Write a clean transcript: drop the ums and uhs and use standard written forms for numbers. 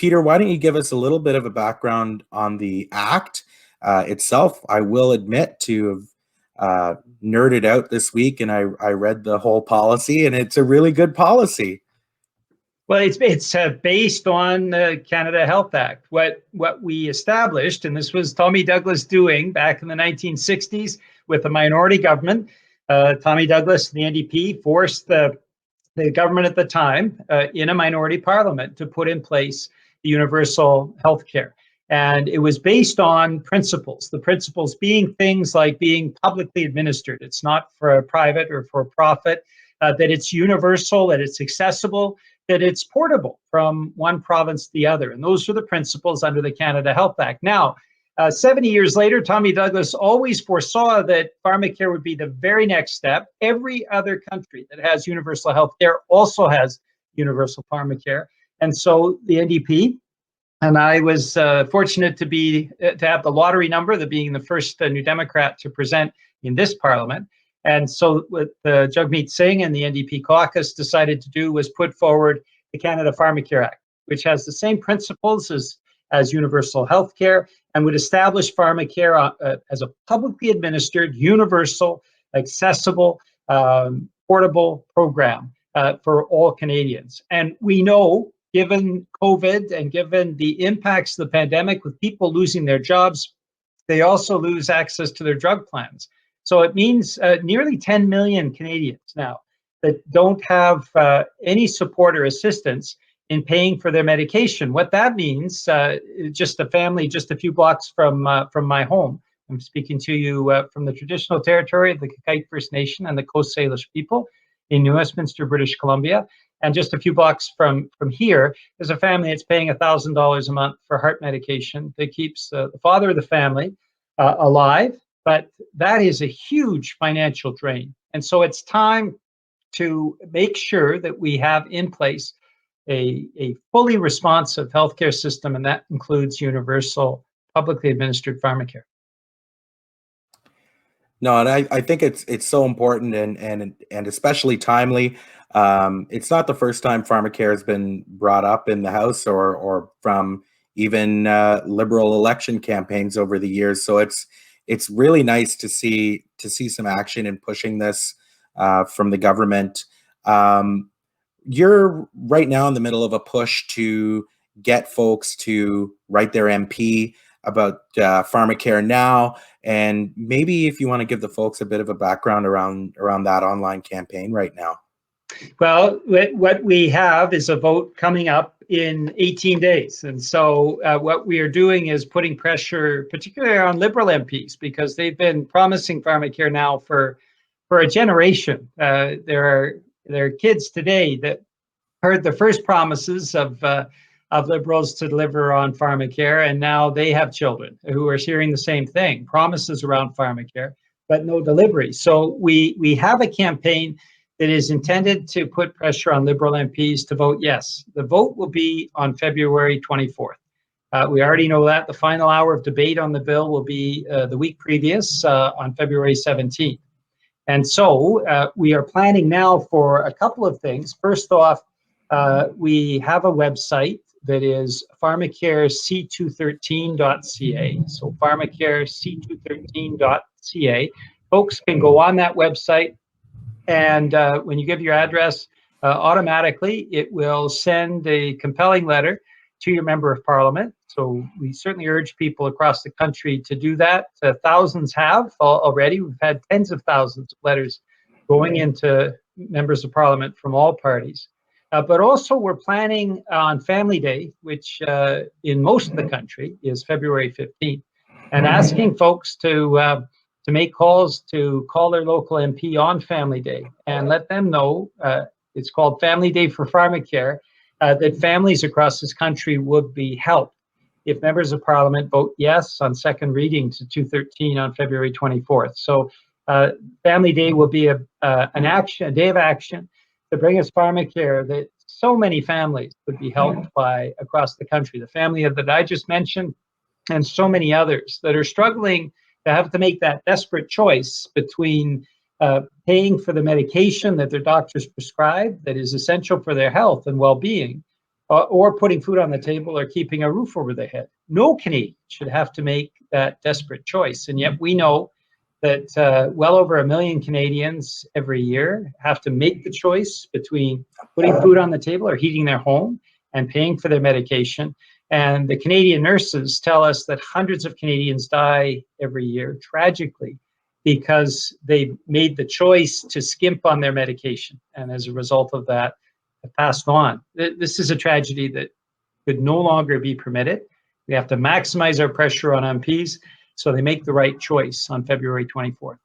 Peter, why don't you give us a little bit of a background on the Act itself? I will admit to have nerded out this week, and I read the whole policy, and it's a really good policy. Well, it's based on the Canada Health Act. What we established, and this was Tommy Douglas doing back in the 1960s with a minority government. Tommy Douglas and the NDP forced the government at the time in a minority parliament to put in place universal health care. And it was based on principles, the principles being things like being publicly administered. It's not for a private or for profit, that it's universal, that it's accessible, that it's portable from one province to the other. And those are the principles under the Canada Health Act. Now, 70 years later, Tommy Douglas always foresaw that Pharmacare would be the very next step. Every other country that has universal health care also has universal Pharmacare. And so the NDP, and I was fortunate to have the lottery number, the being the first New Democrat to present in this parliament. And so what Jagmeet Singh and the NDP caucus decided to do was put forward the Canada Pharmacare Act, which has the same principles as universal health care and would establish Pharmacare as a publicly administered, universal, accessible, portable program for all Canadians. And we know, given COVID and given the impacts of the pandemic with people losing their jobs, they also lose access to their drug plans. So it means nearly 10 million Canadians now that don't have any support or assistance in paying for their medication. What that means, just a family just a few blocks from my home. I'm speaking to you from the traditional territory of the Kakite First Nation and the Coast Salish people in New Westminister, British Columbia. And just a few blocks from here, there's a family that's paying $1,000 a month for heart medication that keeps the father of the family alive. But that is a huge financial drain. And so it's time to make sure that we have in place a fully responsive healthcare system, and that includes universal, publicly administered Pharmacare. No, and I think it's so important and especially timely. It's not the first time Pharmacare has been brought up in the House or from even Liberal election campaigns over the years. So it's really nice to see some action in pushing this from the government. You're right now in the middle of a push to get folks to write their MP about Pharmacare now, and maybe if you want to give the folks a bit of a background around that online campaign right now. Well, what we have is a vote coming up in 18 days. And so what we are doing is putting pressure, particularly on Liberal MPs, because they've been promising Pharmacare now for a generation. There are kids today that heard the first promises of Liberals to deliver on Pharmacare, and now they have children who are hearing the same thing, promises around Pharmacare, but no delivery. So we have a campaign that is intended to put pressure on Liberal MPs to vote yes. The vote will be on February 24th. We already know that. The final hour of debate on the bill will be the week previous on February 17th. And so we are planning now for a couple of things. First off, we have a website that is pharmacarec213.ca. So pharmacarec213.ca. Folks can go on that website, and when you give your address, automatically it will send a compelling letter to your member of parliament. So we certainly urge people across the country to do that. Thousands have already. We've had tens of thousands of letters going into members of parliament from all parties. But also we're planning on Family Day, which in most of the country is February 15th, and asking folks to make calls to call their local MP on Family Day and let them know, it's called Family Day for Pharmacare, that families across this country would be helped if members of parliament vote yes on second reading to 213 on February 24th. So Family Day will be a day of action to bring us Pharmacare that so many families would be helped by across the country. The family that I just mentioned, and so many others that are struggling to have to make that desperate choice between paying for the medication that their doctors prescribe that is essential for their health and well-being, or putting food on the table or keeping a roof over their head. No Canadian should have to make that desperate choice. And yet we know that well over 1 million Canadians every year have to make the choice between putting food on the table or heating their home and paying for their medication. And the Canadian nurses tell us that hundreds of Canadians die every year, tragically, because they made the choice to skimp on their medication. And as a result of that, have passed on. This is a tragedy that could no longer be permitted. We have to maximize our pressure on MPs so they make the right choice on February 24th.